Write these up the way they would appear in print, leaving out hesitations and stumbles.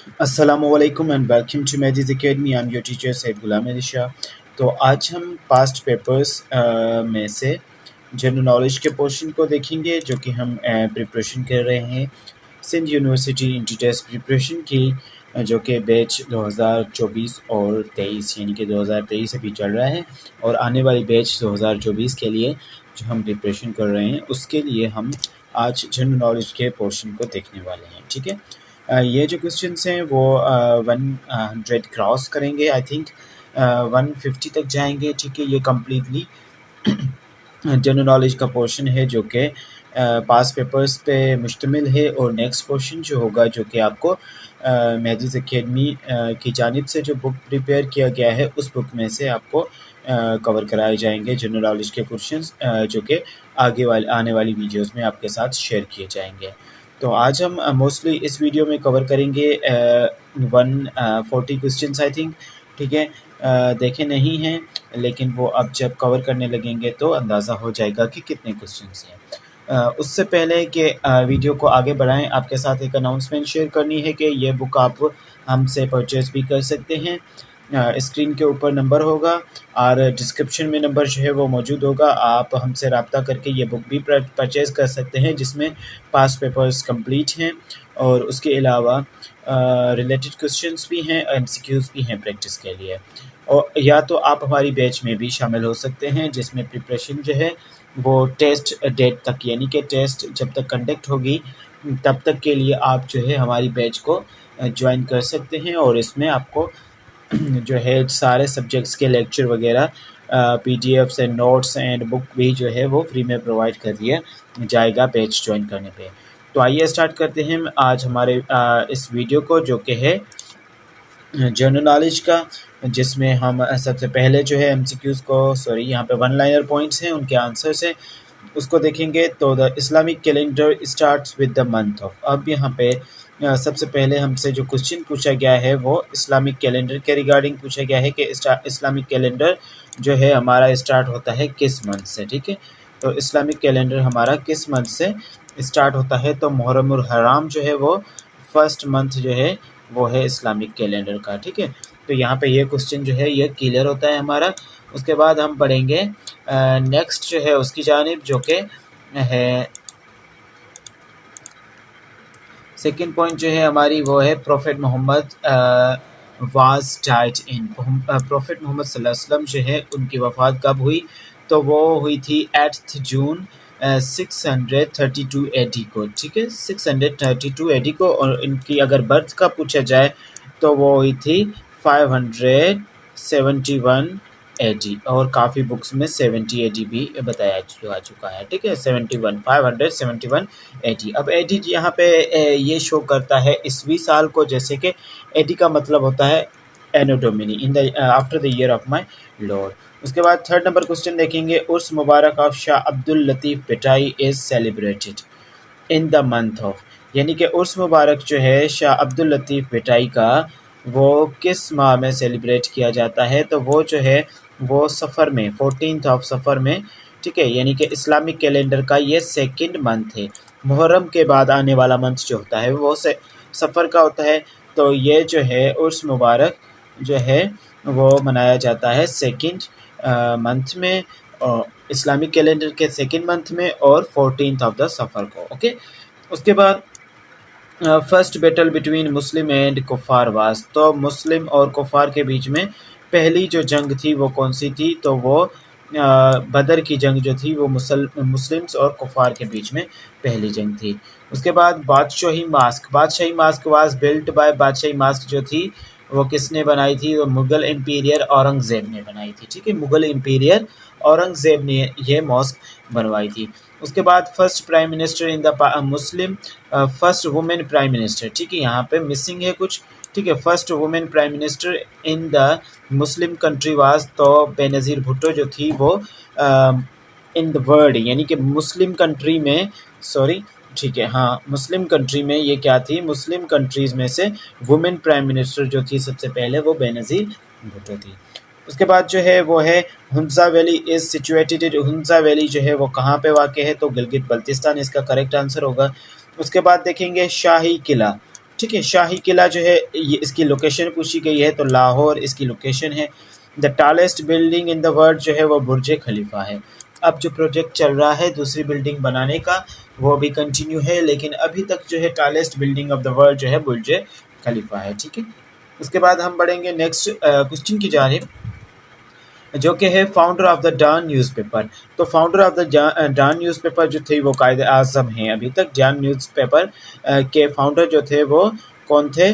Assalamualaikum and welcome to Mehdi's Academy. I'm your teacher Said Ghulam Ali Shah. तो आज हम past papers में से जनरल नॉलेज के पोर्शन को देखेंगे जो कि हम प्रिपरेशन कर रहे हैं Sindh university inter test preparation की, जो कि बैच 2024 और 23 यानी कि 2023 अभी चल रहा है और आने वाली बैच 2024 के लिए जो हम प्रिपरेशन कर रहे हैं उसके लिए हम आज जनरल नॉलेज के पोर्शन को देखने वाले हैं। ठीक है, ये जो क्वेश्चंस हैं वो 100 क्रॉस करेंगे, आई थिंक 150 तक जाएंगे। ठीक है, ये कम्प्लीटली जनरल नॉलेज का पोर्शन है जो कि पास पेपर्स पे मुश्तमिल है। और नेक्स्ट पोर्शन जो होगा जो कि आपको मेहदीज़ एकेडमी की जानिब से जो बुक प्रिपेयर किया गया है उस बुक में से आपको कवर कराए जाएंगे जनरल नॉलेज के क्वेश्चंस, जो कि आने वाली वीडियोस में आपके साथ शेयर किए जाएंगे। तो आज हम मोस्टली इस वीडियो में कवर करेंगे 140 क्वेश्चंस आई थिंक। ठीक है, देखे नहीं हैं लेकिन वो अब जब कवर करने लगेंगे तो अंदाज़ा हो जाएगा कि कितने क्वेश्चंस हैं। उससे पहले कि वीडियो को आगे बढ़ाएं, आपके साथ एक अनाउंसमेंट शेयर करनी है कि ये बुक आप हमसे परचेज़ भी कर सकते हैं। स्क्रीन के ऊपर नंबर होगा और डिस्क्रिप्शन में नंबर जो है वो मौजूद होगा। आप हमसे रब्ता करके ये बुक भी परचेज़ कर सकते हैं जिसमें पास्ट पेपर्स कंप्लीट हैं और उसके अलावा रिलेटेड क्वेश्चंस भी हैं, एमसीक्यूज़ भी हैं प्रैक्टिस के लिए। और या तो आप हमारी बैच में भी शामिल हो सकते हैं जिसमें प्रिपरेशन जो है वो टेस्ट डेट तक यानी कि टेस्ट जब तक कंडक्ट होगी तब तक के लिए आप जो है हमारी बैच को ज्वाइन कर सकते हैं। और इसमें आपको जो है सारे सब्जेक्ट्स के लेक्चर वगैरह PDFs and notes and book भी जो है वो फ्री में प्रोवाइड कर दिया जाएगा बैच ज्वाइन करने पे। तो आइए स्टार्ट करते हैं आज हमारे इस वीडियो को जो कि है जनरल नॉलेज का, जिसमें हम सबसे पहले जो है एमसीक्यूज़ को यहाँ पे वन लाइनर पॉइंट्स हैं उनके आंसर्स हैं उसको देखेंगे। तो the Islamic calendar starts with the month of. अब यहाँ पे सबसे पहले हमसे जो क्वेश्चन पूछा गया है वो इस्लामिक कैलेंडर के रिगार्डिंग पूछा गया है कि इस्लामिक कैलेंडर जो है हमारा स्टार्ट होता है किस मंथ से। ठीक है, तो इस्लामिक कैलेंडर हमारा किस मंथ से स्टार्ट होता है, तो मुहर्रम उल हराम जो है वो फर्स्ट मंथ जो है वो है इस्लामिक कैलेंडर का। ठीक है, तो यहाँ पे ये क्वेश्चन जो है ये क्लियर होता है हमारा। उसके बाद हम पढ़ेंगे नेक्स्ट जो है उसकी जानिब जो कि है सेकंड पॉइंट जो है हमारी वो है prophet Muhammad was died in. Prophet Muhammad सल्लल्लाहु अलैहि वसल्लम जो है उनकी वफ़ात कब हुई, तो वो हुई थी 8 जून 632 एडी को। ठीक है, 632 एडी को। और इनकी अगर बर्थ का पूछा जाए तो वो हुई थी 571 एडी और काफ़ी बुक्स में 70 एडी भी बताया जा चुका है। ठीक है, 571 एडी। अब एडी यहाँ पे ये शो करता है ईस्वी साल को, जैसे कि एडी का मतलब होता है anno domini in the after the year of my lord. उसके बाद थर्ड नंबर क्वेश्चन देखेंगे, उर्स मुबारक of Shah Abdul Latif Bhittai is celebrated in the month of. यानी कि उर्स मुबारक जो है शाह अब्दुल लतीफ़ पिटाई का वो किस माह में सेलिब्रेट किया जाता है, तो वो जो है वो सफ़र में 14th ऑफ सफ़र में। ठीक है, यानी कि इस्लामिक कैलेंडर का ये सेकंड मंथ है। मुहर्रम के बाद आने वाला मंथ जो होता है वो सफ़र का होता है। तो ये जो है उर्स मुबारक जो है वो मनाया जाता है सेकंड मंथ में, इस्लामिक कैलेंडर के सेकंड मंथ में और 14th ऑफ द सफ़र को। ओके, उसके बाद first battle between Muslim and कुफार वाज। तो मुस्लिम और कुफार के बीच में पहली जो जंग थी वो कौन सी थी, तो वो बदर की जंग जो थी वो मुस्लिम्स और कुफार के बीच में पहली जंग थी। उसके बाद Badshahi mosque was built by Badshahi mosque जो थी वो किसने बनाई थी, वो मुगल एम्पीरियर औरंगज़ेब ने बनाई थी। ठीक है, मुगल एम्पीरियर औरंगज़ेब ने ये मॉस्क बनवाई थी। उसके बाद first prime minister in the Muslim, first women prime minister. ठीक है, यहाँ पे मिसिंग है कुछ। ठीक है, first women prime minister in the Muslim country was, तो बेनज़ीर भुट्टो जो थी वो इन द वर्ल्ड यानी कि मुस्लिम कंट्री में, सॉरी ठीक है हाँ मुस्लिम कंट्री में ये क्या थी, मुस्लिम कंट्रीज़ में से वुमेन प्राइम मिनिस्टर जो थी सबसे पहले वो बेनज़ीर भुट्टो थी। उसके बाद जो है वो है Hunza valley is situated. Hunza valley जो है वो कहाँ पे वाक़ है, तो गिलगित बल्तिस्तान इसका करेक्ट आंसर होगा। उसके बाद देखेंगे शाही किला, ठीक है। शाही किला जो है ये इसकी लोकेशन पूछी गई है, तो लाहौर इसकी लोकेशन है। The tallest building in the world जो है वो बुर्ज खलीफा है। अब जो प्रोजेक्ट चल रहा है दूसरी बिल्डिंग बनाने का वो भी कंटिन्यू है, लेकिन अभी तक जो है tallest building of the world जो है बुर्ज खलीफा है। ठीक है। उसके बाद हम बढ़ेंगे नेक्स्ट क्वेश्चन की जानिब, जो कि है founder of the Dawn newspaper. तो founder of the Dawn newspaper जो थे वो कायद आज़म हैं अभी तक। डॉन न्यूज़पेपर के फाउंडर जो थे वो कौन थे?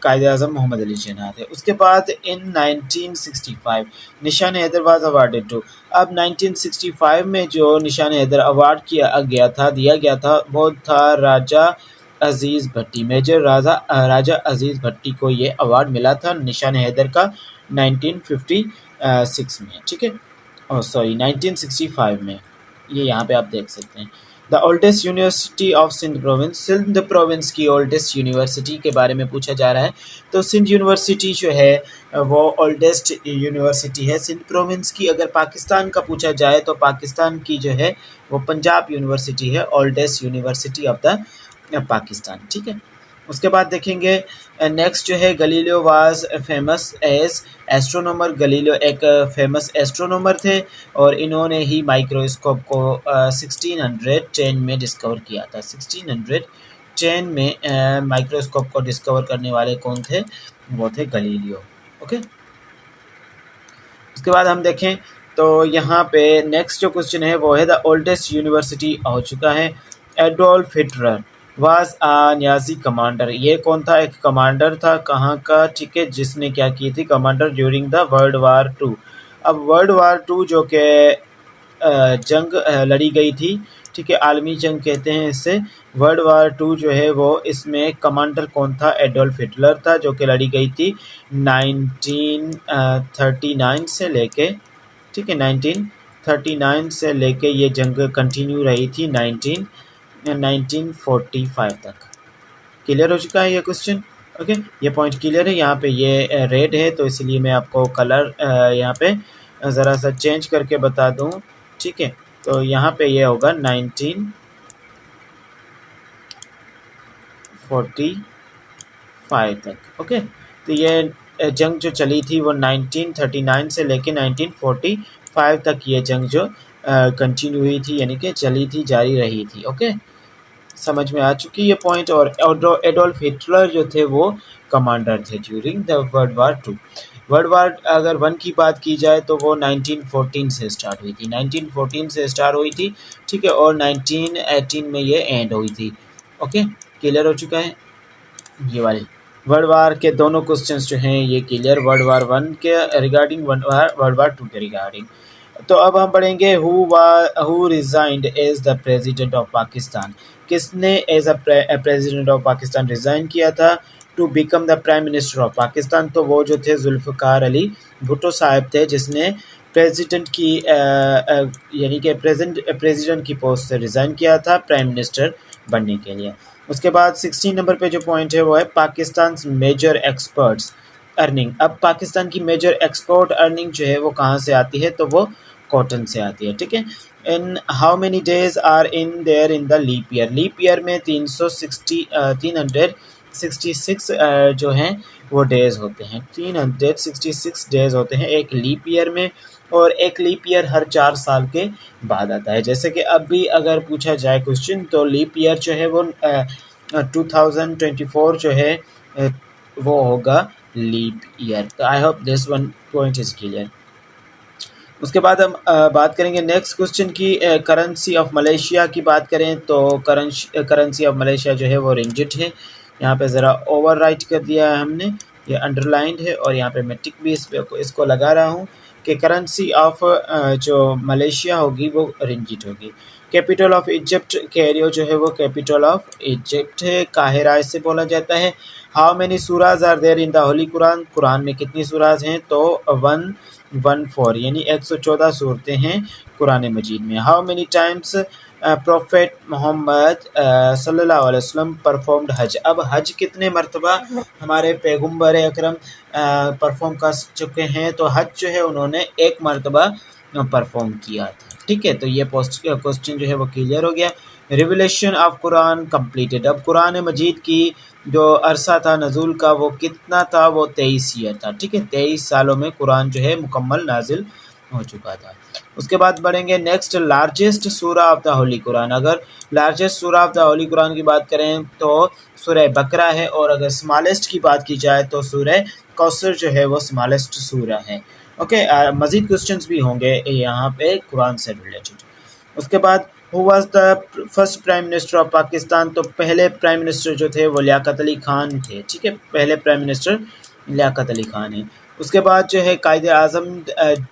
कायद आज़म मोहम्मद अली जिन्ना थे। उसके बाद इन 1965 निशान हैदर वाज अवार्डेड टू। अब 1965 में जो निशान हैदर अवार्ड दिया गया था वो था राजा अजीज़ भट्टी। मेजर राजा अजीज़ भट्टी को ये अवार्ड मिला था निशान हैदर का 1956 में। ठीक है, ओह सॉरी 1965 में। ये यहाँ पे आप देख सकते हैं। The oldest university of Sindh province. Sindh province की ओल्डेस्ट यूनिवर्सिटी के बारे में पूछा जा रहा है। तो सिंध यूनिवर्सिटी जो है वो ओल्डेस्ट यूनिवर्सिटी है सिंध प्रोविंस की। अगर पाकिस्तान का पूछा जाए तो पाकिस्तान की जो है वो पंजाब यूनिवर्सिटी है, oldest university of the Pakistan. ठीक है। उसके बाद देखेंगे नेक्स्ट जो है Galileo was famous as astronomer. Galileo एक फेमस एस्ट्रोनॉमर थे और इन्होंने ही माइक्रोस्कोप को 1610 में डिस्कवर किया था। 1610 में माइक्रोस्कोप को डिस्कवर करने वाले कौन थे? वो थे गलीलियो। ओके। उसके बाद हम देखें तो यहाँ पे नेक्स्ट जो क्वेश्चन है वो है द ओल्डेस्ट यूनिवर्सिटी हो चुका है। Adolf Hitler was a Nazi commander. ये कौन था? एक कमांडर था। कहाँ का? ठीक है, जिसने क्या की थी? Commander during the world war two. अब वर्ल्ड वार टू जो कि जंग लड़ी गई थी, ठीक है, आलमी जंग कहते हैं इसे। वर्ल्ड वार टू जो है वो इसमें कमांडर कौन था? एडोल्फ हिटलर था, जो कि लड़ी गई थी 1939 से लेके, ठीक है, 1939 से लेके ये जंग कंटिन्यू रही थी 1945 तक। क्लियर हो चुका है ये क्वेश्चन? ओके, ये पॉइंट क्लियर है। यहाँ पे ये रेड है तो इसलिए मैं आपको कलर यहाँ पे ज़रा सा चेंज करके बता दूँ। ठीक है, तो यहाँ पे ये होगा 1945 तक। ओके, तो ये जंग जो चली थी वो 1939 से लेके 1945 तक ये जंग जो कंटिन्यू हुई थी, यानी कि चली थी, जारी रही थी। ओके, समझ में आ चुकी ये पॉइंट। और एडोल्फ हिटलर जो थे वो कमांडर थे during the world war two. World war अगर वन की बात की जाए तो वो 1914 से स्टार्ट हुई थी। 1914 से स्टार्ट हुई थी, ठीक है, और 1918 में ये एंड हुई थी। ओके, क्लियर हो चुका है ये वाले वर्ल्ड वार के दोनों क्वेश्चंस जो हैं ये क्लियर, वर्ल्ड वार वन के रिगार्डिंग, वर्ल्ड वार टू के रिगार्डिंग। तो अब हम पढ़ेंगे who resigned as the president of Pakistan. किसने as a president of Pakistan resign किया था to become the prime minister of Pakistan? तो वो जो थे जुल्फ़िकार अली भुट्टो साहब थे, जिसने प्रेसिडेंट की यानी कि प्रेसिडेंट की पोस्ट से रिज़ाइन किया था प्राइम मिनिस्टर बनने के लिए। उसके बाद 16 नंबर पे जो पॉइंट है वो है पाकिस्तान मेजर एक्सपर्ट्स अर्निंग। अब पाकिस्तान की मेजर एक्सपोर्ट अर्निंग जो है वो कहाँ से आती है? तो वो कॉटन से आती है। ठीक है। In how many days are in there in the leap year? Leap year में 366 जो हैं वो डेज होते हैं। 366 डेज होते हैं एक लीप ईयर में, और एक लीप ईयर हर 4 साल के बाद आता है। जैसे कि अब भी अगर पूछा जाए क्वेश्चन तो लीप ईयर जो है वो 2024 जो है वो होगा लीप ईयर। तो I hope this one point is clear. उसके बाद हम बात करेंगे नेक्स्ट क्वेश्चन की। करेंसी ऑफ मलेशिया की बात करें तो करेंसी ऑफ मलेशिया जो है वो रिंगिट है। यहाँ पे ज़रा ओवर राइट कर दिया है हमने, ये अंडरलाइंड है, और यहाँ पे मैं टिक भी इसको लगा रहा हूँ कि करेंसी ऑफ जो मलेशिया होगी वो रिंगिट होगी। कैपिटल ऑफ इजिप्ट कैरियो जो है वो कैपिटल ऑफ इजिप्ट है, काहिरा इसे बोला जाता है। How many surahs are there in the holy Quran? कुरान में कितनी सूराज हैं? तो 114 यानी 114 सूरतें हैं कुरान मजीद में। How many times prophet Muhammad सल्लल्लाहु अलैहि वसल्लम परफॉर्म्ड हज? अब हज कितने मरतबा हमारे पैगम्बर अकरम परफॉर्म कर चुके हैं? तो हज जो है उन्होंने एक मरतबा परफॉर्म किया था। ठीक है, तो ये क्वेश्चन जो है वो क्लियर हो गया। Revelation of Quran completed. अब कुरान मजीद की जो अरसा था नज़ूल का वो कितना था, वो 23 ईयर था, ठीक है। 23 सालों में कुरान जो है मुकम्मल नाजिल हो चुका था। उसके बाद बढ़ेंगे नेक्स्ट, लार्जेस्ट सूरा ऑफ द होली कुरान। अगर लार्जेस्ट सूरा ऑफ द होली कुरान की बात करें तो सूरह बकरा है, और अगर स्मॉलेस्ट की बात की जाए तो सूरह कौसर जो है वो स्मॉलेस्ट सूरा है। ओके, मजीद क्वेश्चंस भी होंगे यहाँ पे कुरान से रिलेटेड। उसके बाद who was the first prime minister of Pakistan. तो पहले प्राइम मिनिस्टर जो थे वो लियाकत अली खान थे, ठीक है। पहले प्राइम मिनिस्टर लियाकत अली खान है। उसके बाद जो है Quaid-e Azam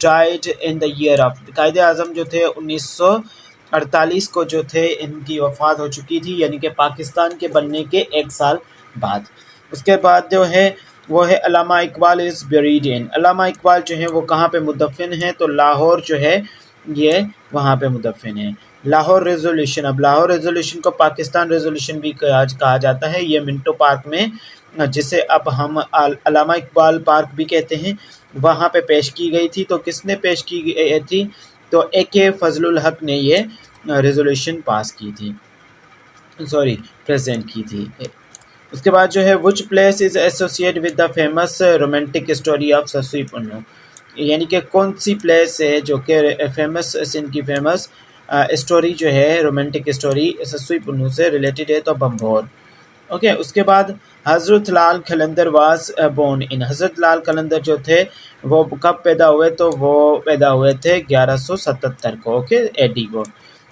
died in the year of, Quaid-e Azam जो थे 1948 को जो थे इनकी वफात हो चुकी थी, यानी कि पाकिस्तान के बनने के 1 साल बाद। उसके बाद जो है वो है अल्लामा इकबाल इज़ बरीड इन। अल्लामा इकबाल जो है वो कहाँ पे मुदफ़िन हैं, तो लाहौर जो है ये वहाँ पे मुदफ़िन है। लाहौर रेजोल्यूशन, अब लाहौर रेजोल्यूशन को पाकिस्तान रेजोल्यूशन भी कहा जाता है। ये मिंटो पार्क में, जिसे अब हम अल्लामा इकबाल पार्क भी कहते हैं, वहाँ पे पेश की गई थी। तो किसने पेश की गई थी, तो AK फजलुल हक ने ये रेजोल्यूशन पास की थी, सॉरी प्रेजेंट की थी। उसके बाद जो है which place is associate with the famous romantic story of Sassui Punnhun, यानी कि कौन सी प्लेस है जो कि फेमस, सिंध की फेमस स्टोरी जो है रोमांटिक स्टोरी ससुई पुन्नू से रिलेटेड है, तो बम्भोर। ओके, उसके बाद हज़रत लाल कलंदर वाज बोर्न इन। हज़रत लाल कलंदर जो थे वो कब पैदा हुए, तो वो पैदा हुए थे 1177 को, ओके, AD को।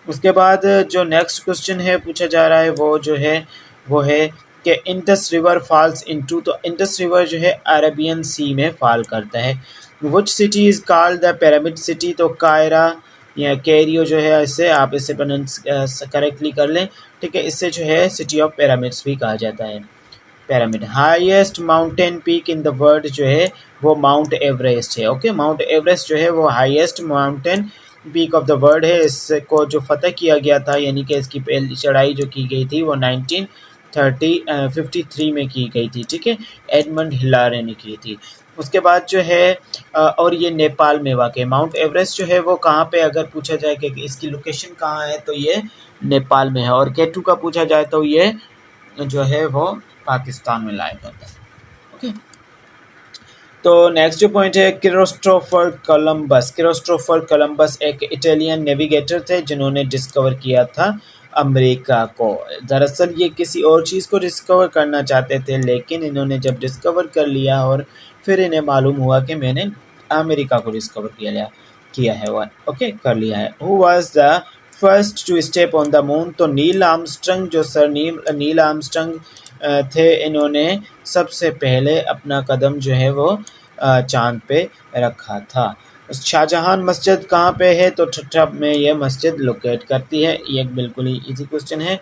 उसके बाद जो नेक्स्ट क्वेश्चन है पूछा जा रहा है वो जो है वो है कि इंडस रिवर फॉल्स इनटू, तो इंडस रिवर जो है अरेबियन सी में फॉल करता है। Which city is called the pyramid city, तो कायरा या कैरियो जो है, इससे आप इसे प्रोनाउंस करेक्टली कर लें, ठीक है। इससे जो है सिटी ऑफ पिरामिड्स भी कहा जाता है, pyramid. Highest mountain peak in the world जो है वो माउंट एवरेस्ट है, ओके। माउंट एवरेस्ट जो है वो highest mountain peak of the world है। इसको जो फतह किया गया था, यानी कि इसकी पहली चढ़ाई जो की गई थी वो 1953 में की गई थी, ठीक है। एडमंड हिलारे ने की थी। उसके बाद जो है और ये नेपाल में वाक़, माउंट एवरेस्ट जो है वो कहाँ पे, अगर पूछा जाए कि इसकी लोकेशन कहाँ है, तो ये नेपाल में है। और K2 का पूछा जाए तो ये जो है वो पाकिस्तान में लाया जाता है, ओके। तो नेक्स्ट जो पॉइंट है क्रिस्टोफर कोलंबस। क्रिस्टोफर कोलंबस एक इटालियन नेविगेटर थे जिन्होंने डिस्कवर किया था अमेरिका को। दरअसल ये किसी और चीज़ को डिस्कवर करना चाहते थे, लेकिन इन्होंने जब डिस्कवर कर लिया और फिर इन्हें मालूम हुआ कि मैंने अमेरिका को डिस्कवर किया है वो, ओके, कर लिया है। Who was the first to step on the moon, तो नील आर्मस्ट्रंग, जो सर नील आर्मस्ट्रंग थे, इन्होंने सबसे पहले अपना कदम जो है वो चांद पे रखा था। शाहजहां मस्जिद कहाँ पे है, तो ठट्ठा में ये मस्जिद लोकेट करती है। ये एक बिल्कुल ही इजी क्वेश्चन है।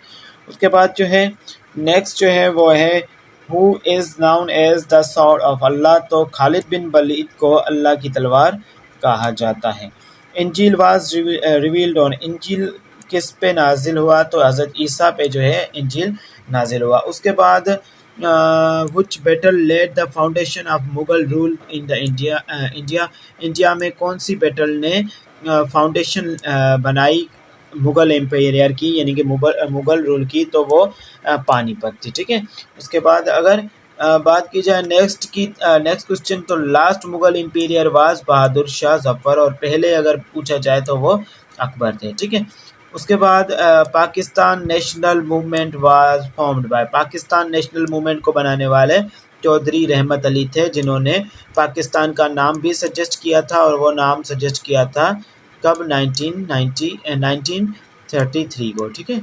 उसके बाद जो है नेक्स्ट जो है वो है who is known as the sword of Allah, तो खालिद बिन वलीद को अल्लाह की तलवार कहा जाता है। इंजील वाज रिवील्ड ऑन, इंजील किस पे नाजिल हुआ, तो हज़रत ईसा पे जो है इंजील नाजिल हुआ। उसके बाद which battle laid the foundation of Mughal rule in the India में कौन सी बैटल ने फाउंडेशन बनाई मुगल एम्पायर की, यानी कि मुगल रूल की, तो वो पानीपत थी, ठीक है। उसके बाद अगर बात की जाए नेक्स्ट क्वेश्चन, तो last Mughal empire was Bahadur Shah Zafar, और पहले अगर पूछा जाए तो वो अकबर थे, ठीक है। उसके बाद Pakistan national movement was formed by, Pakistan national movement को बनाने वाले चौधरी रहमत अली थे, जिन्होंने पाकिस्तान का नाम भी सजेस्ट किया था, और वो नाम सजेस्ट किया था कब, 1933 को, ठीक है।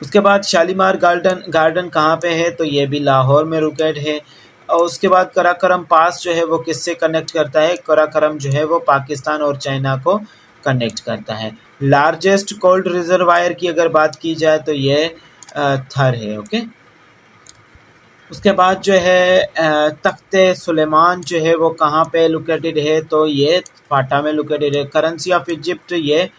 उसके बाद शालीमार गार्डन कहाँ पे है, तो ये भी लाहौर में लोकेट है। और उसके बाद कराकोरम पास जो है वो किससे कनेक्ट करता है, कराकोरम जो है वो पाकिस्तान और चाइना को कनेक्ट करता है। लार्जेस्ट कोल्ड रिजर्वायर की अगर बात की जाए तो ये थर है, ओके। उसके बाद जो है तख्ते सुलेमान जो है वो कहाँ पे लोकेटेड है, तो ये फाटा में लोकेटेड है। करेंसी ऑफ इजिप्ट ये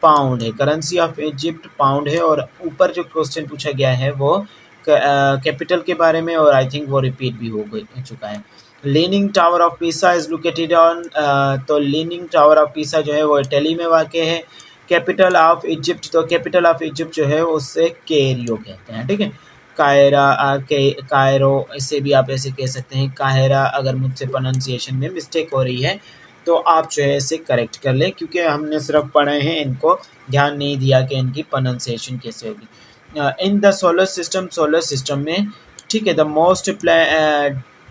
पाउंड है, करेंसी ऑफ इजिप्ट पाउंड है। और ऊपर जो क्वेश्चन पूछा गया है वो कैपिटल के बारे में, और आई थिंक वो रिपीट भी हो चुका है। Leaning tower of Pisa is located on, तो लीनिंग टावर ऑफ पीसा जो है वो इटली में वाक़ है। कैपिटल ऑफ इजिप्ट, तो कैपिटल ऑफ इजिप्ट जो है उससे केरियो कहते हैं, ठीक है। कायरो, इसे भी आप ऐसे कह सकते हैं काहिरा। अगर मुझसे प्रोनाउंसिएशन में मिस्टेक हो रही है तो आप जो है इसे करेक्ट कर लें, क्योंकि हमने सिर्फ पढ़े हैं, इनको ध्यान नहीं दिया कि इनकी प्रोनाउंसिएशन कैसे होगी। इन द सोलर सिस्टम में, ठीक है, द मोस्ट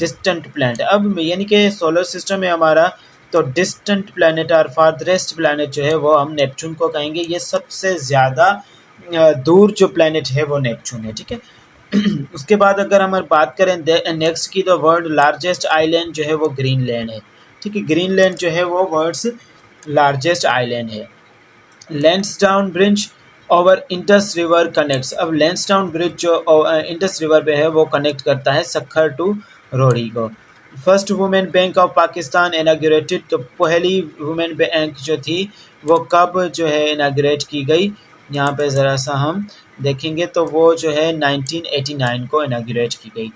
डिस्टेंट प्लैनेट, अब यानी कि सोलर सिस्टम में हमारा तो डिस्टेंट प्लैनेट और फारदरेस्ट प्लैनेट जो है वो हम नेपच्यून को कहेंगे। ये सबसे ज़्यादा दूर जो प्लैनेट है वो नेपच्यून है, ठीक है। उसके बाद अगर हम बात करें नेक्स्ट की, तो वर्ल्ड लार्जेस्ट आइलैंड जो है वो ग्रीनलैंड है, ठीक है। ग्रीनलैंड जो है वो वर्ल्ड्स लार्जेस्ट आइलैंड है। Lansdowne bridge over Indus river connects, अब लैंसडाउन ब्रिज जो इंडस रिवर पे है वो कनेक्ट करता है सखर टू रोहड़ी को। First women bank of Pakistan inaugurated, तो पहली वुमेन बैंक जो थी वो कब जो है इनाग्रेट की गई, यहाँ पे ज़रा सा हम देखेंगे तो वो जो है 1989 को इनाग्रेट की गई।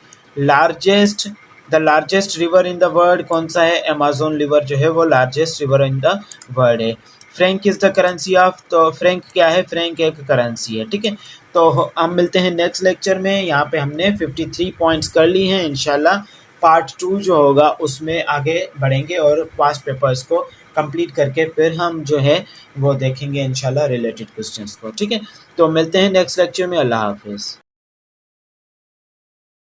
The largest river in the world कौन सा है, अमेजोन रिवर जो है वो largest river in the world है। Franc is the currency of, तो फ्रैंक क्या है, फ्रैंक एक करेंसी है, ठीक है। तो हम मिलते हैं नेक्स्ट लेक्चर में। यहाँ पे हमने 53 पॉइंट्स कर ली हैं। इंशाल्लाह पार्ट 2 जो होगा उसमें आगे बढ़ेंगे और पास्ट पेपर्स को कंप्लीट करके फिर हम जो है वो देखेंगे इंशाल्लाह रिलेटेड क्वेश्चंस को, ठीक है। तो मिलते हैं नेक्स्ट लेक्चर में। अल्लाह हाफिज़।